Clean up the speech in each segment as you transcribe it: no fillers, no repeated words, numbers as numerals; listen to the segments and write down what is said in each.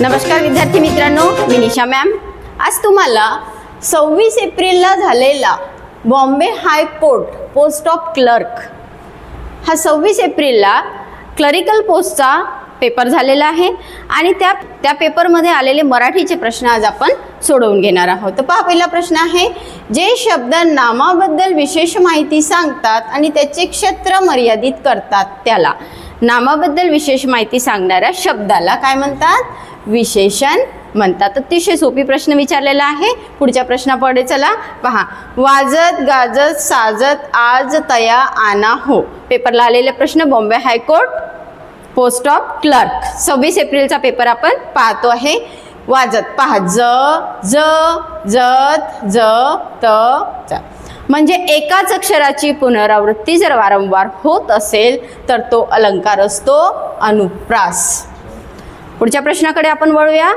नमस्कार विद्यार्थी मित्रांनो, मी निशा मॅम। आज तुम्हाला 26 एप्रिलला झालेला Bombay high court post of clerk हा 26 एप्रिलला क्लरिकल पोस्टचा पेपर झालेला आहे आणि त्या पेपरमध्ये आलेले मराठीचे प्रश्न आज आपण सोडवून घेणार आहोत। तर पहा, पहिला प्रश्न आहे, जे शब्द नामाबद्दल विशेष माहिती सांगतात आणि त्याचे क्षेत्र मर्यादित करतात त्याला नामाबद्दल विशेष माहिती सांगणाऱ्या शब्दाला काय म्हणतात? विशेषण म्हणतात। अतिशय सोपी प्रश्न विचारलेला आहे। पुढच्या प्रश्नाकडे चला पहा। वाजत गाजत साजत आज तया आना हो, पेपरला आलेले प्रश्न Bombay high court post of clerk 26 एप्रिलचा पेपर आपण पाहतो आहे। वाजत पहा, ज ज जत ज त ज, म्हणजे एकाच अक्षराची पुनरावृत्ती जर वारंवार होत असेल तर तो अलंकार असतो अनुप्रास। पुढच्या प्रश्नाकडे आपण वळूया।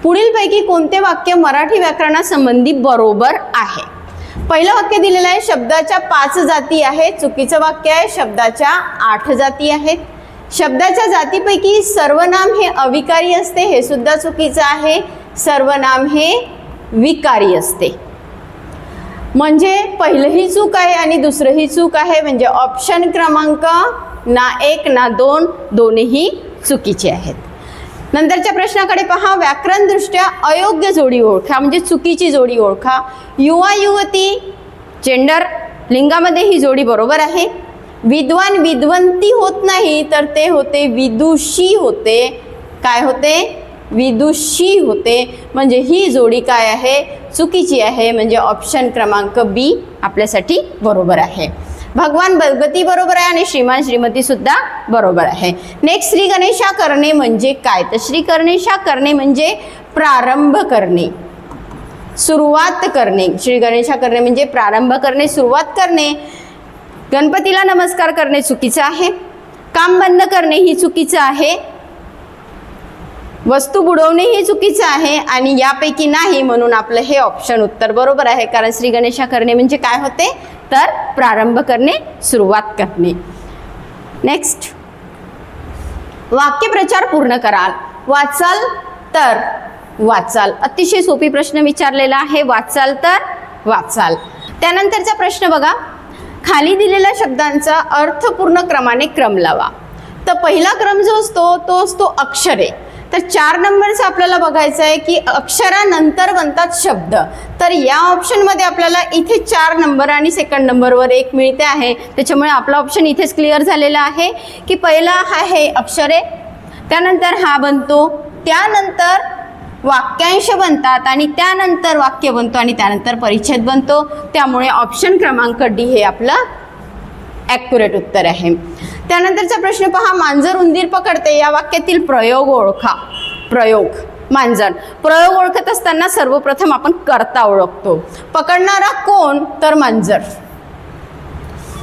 पुढीलपैकी कोणते वाक्य मराठी व्याकरणासंबंधी बरोबर आहे? पहिलं वाक्य दिलेलं आहे, शब्दाच्या 5 जाती आहेत। चुकीचं वाक्य आहे, शब्दाच्या 8 जाती आहेत। शब्दाच्या जातीपैकी सर्वनाम हे अविकारी असते, हे सुद्धा चुकीचं आहे। सर्वनाम हे विकारी असते, म्हणजे पहिलंही चूक आहे आणि दुसरंही चूक आहे, म्हणजे ऑप्शन क्रमांक ना 1 ना 2 दोन्ही चुकीचे आहेत। नंतरच्या प्रश्नाकडे पहा। व्याकरणदृष्ट्या अयोग्य जोडी ओळखा, म्हणजे चुकीची जोडी ओळखा। युवा युवती जेंडर लिंगामध्ये ही जोडी बरोबर आहे। विद्वान विद्वंती होत नाही तर ते होते विदुषी होते। काय होते? विदुषी होते, म्हणजे ही जोडी काय आहे? चुकीची आहे, म्हणजे ऑप्शन क्रमांक बी आपल्यासाठी बरोबर आहे। भगवान भगवती बरोबर आहे आणि श्रीमान श्रीमती सुद्धा बरोबर आहे। नेक्स्ट, श्री गणेशा करणे म्हणजे काय? तर श्री गणेशा करणे म्हणजे प्रारंभ करणे, सुरुवात करणे। श्री गणेशा करणे म्हणजे प्रारंभ करणे, सुरुवात करणे। गणपतीला नमस्कार करणे चुकीचं आहे। काम बंद करणे ही चुकीचं आहे। वस्तू बुडवणे हे चुकीचं आहे आणि यापैकी नाही, म्हणून आपलं हे ऑप्शन उत्तर बरोबर आहे। कारण श्री गणेशा करणे म्हणजे काय होते? तर प्रारंभ करणे, सुरुवात करणे। नेक्स्ट, वाक्यप्रचार पूर्ण कराल। वाचाल तर वाचाल, अतिशय सोपी प्रश्न विचारलेला आहे। वाचाल तर वाचाल। त्यानंतरचा प्रश्न बघा, खाली दिलेल्या शब्दांचा अर्थपूर्ण क्रमाने क्रम लावा। तर पहिला क्रम जो असतो तो असतो अक्षरे। तर 4 नंबरचं आपल्याला बघायचं आहे की अक्षरानंतर बनतात शब्द। तर या ऑप्शनमध्ये आपल्याला इथे 4 नंबर आणि सेकंड नंबरवर 1 मिळते आहे, त्याच्यामुळे आपला ऑप्शन इथेच क्लिअर झालेला आहे की पहिला हा हे अक्षरे, त्यानंतर हा बनतो, त्यानंतर वाक्यांश बनतात आणि त्यानंतर वाक्य बनतो आणि त्यानंतर परिच्छेद बनतो। त्यामुळे ऑप्शन क्रमांक डी हे आपलं ॲक्युरेट उत्तर आहे। त्यानंतरचा प्रश्न पहा, मांजर उंदीर पकडते या वाक्यातील प्रयोग ओळखा। प्रयोग, मांजर प्रयोग ओळखत असताना सर्वप्रथम आपण कर्ता ओळखतो। पकडणारा कोण? तर मांजर।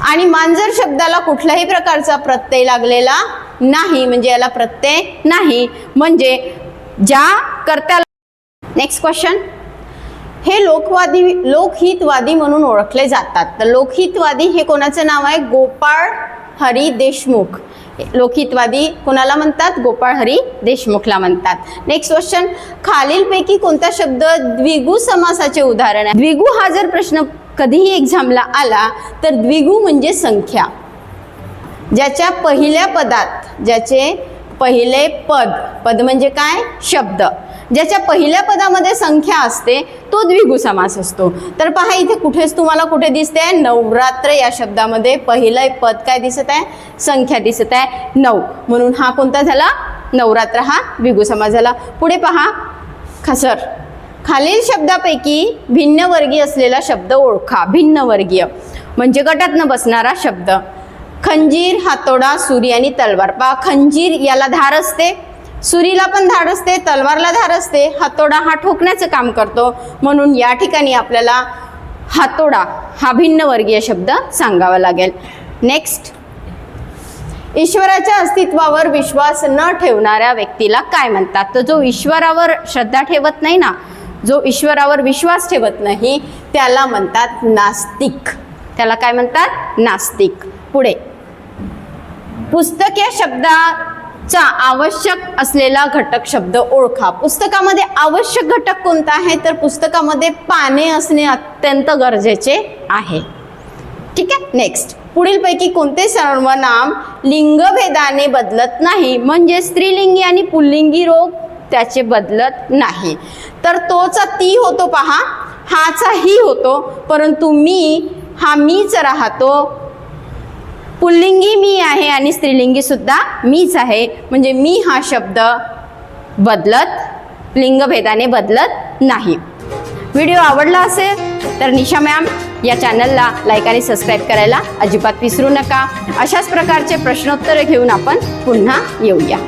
आणि मांजर शब्दाला कुठल्याही प्रकारचा प्रत्यय लागलेला नाही, म्हणजे याला प्रत्यय नाही, म्हणजे ज्या कर्त्याला। नेक्स्ट क्वेश्चन, हे लोकहितवादी म्हणून ओळखले जातात। तर लोकहितवादी हे कोणाचं नाव आहे? गोपाळ हरी देशमुख। लोकहितवादी कोणाला म्हणतात? गोपाळ हरी देशमुखला म्हणतात। नेक्स्ट क्वेश्चन, खालीलपैकी कोणता शब्द द्विगु समासाचे उदाहरण आहे? द्विगु हा जर प्रश्न कधीही एक्झामला आला तर द्विगु म्हणजे संख्या, ज्याच्या पहिल्या पदात, ज्याचे पहिले पद म्हणजे काय? शब्द, ज्याच्या पहिल्या पदामध्ये संख्या असते तो द्विगु समास असतो। तर पहा, इथे कुठेच तुम्हाला कुठे दिसते? नवरात्र या शब्दामध्ये पहिलं पद काय दिसत आहे? संख्या दिसत आहे 9, म्हणून हा कोणता झाला? नवरात्र हा द्विगु समास झाला। पुढे पहा, खसर। खालील शब्दापैकी भिन्न वर्गीय असलेला शब्द ओळखा। भिन्न वर्गीय म्हणजे गटात न बसणारा शब्द। खंजीर, हातोडा, सुरी आणि तलवार। पहा, खंजीर याला धार असते, सुरीला पण धार असते, तलवारला धार असते। हातोडा हा ठोकण्याचं काम करतो, म्हणून या ठिकाणी आपल्याला हातोडा हा भिन्न वर्गीय शब्द सांगावा लागेल। नेक्स्ट, ईश्वराच्या अस्तित्वावर विश्वास न ठेवणाऱ्या व्यक्तीला काय म्हणतात? तर जो ईश्वरावर श्रद्धा ठेवत नाही ना, जो ईश्वरावर विश्वास ठेवत नाही त्याला म्हणतात नास्तिक। त्याला काय म्हणतात? नास्तिक। पुढे, पुस्तक या शब्दा चा आवश्यक असलेला घटक शब्द ओळखा. पुस्तकामध्ये आवश्यक घटक कोणता आहे तर पुस्तकामध्ये पाने असणे अत्यंत गरजेचे आहे. ठीक आहे. नेक्स्ट, पुढीलपैकी कोणते सर्वनाम लिंगभेदाने बदलत नाही, म्हणजे स्त्रीलिंगी आणि पुल्लिंगी रूप त्याचे बदलत नाही. तर तोचा ती होतो पहा, हाचा ही होतो, परंतु मी हा मीच राहतो. पुल्लिंगी मी आहे आणि स्त्रीलिंगी सुद्धा मीच आहे, म्हणजे मी हा शब्द बदलत लिंगभेदाने बदलत नाही. व्हिडिओ आवडला असेल तर निशा मॅम या चॅनलला लाईक आणि सबस्क्राईब करायला अजिबात विसरू नका. अशाच प्रकारचे प्रश्नोत्तरे घेऊन आपण पुन्हा येऊया.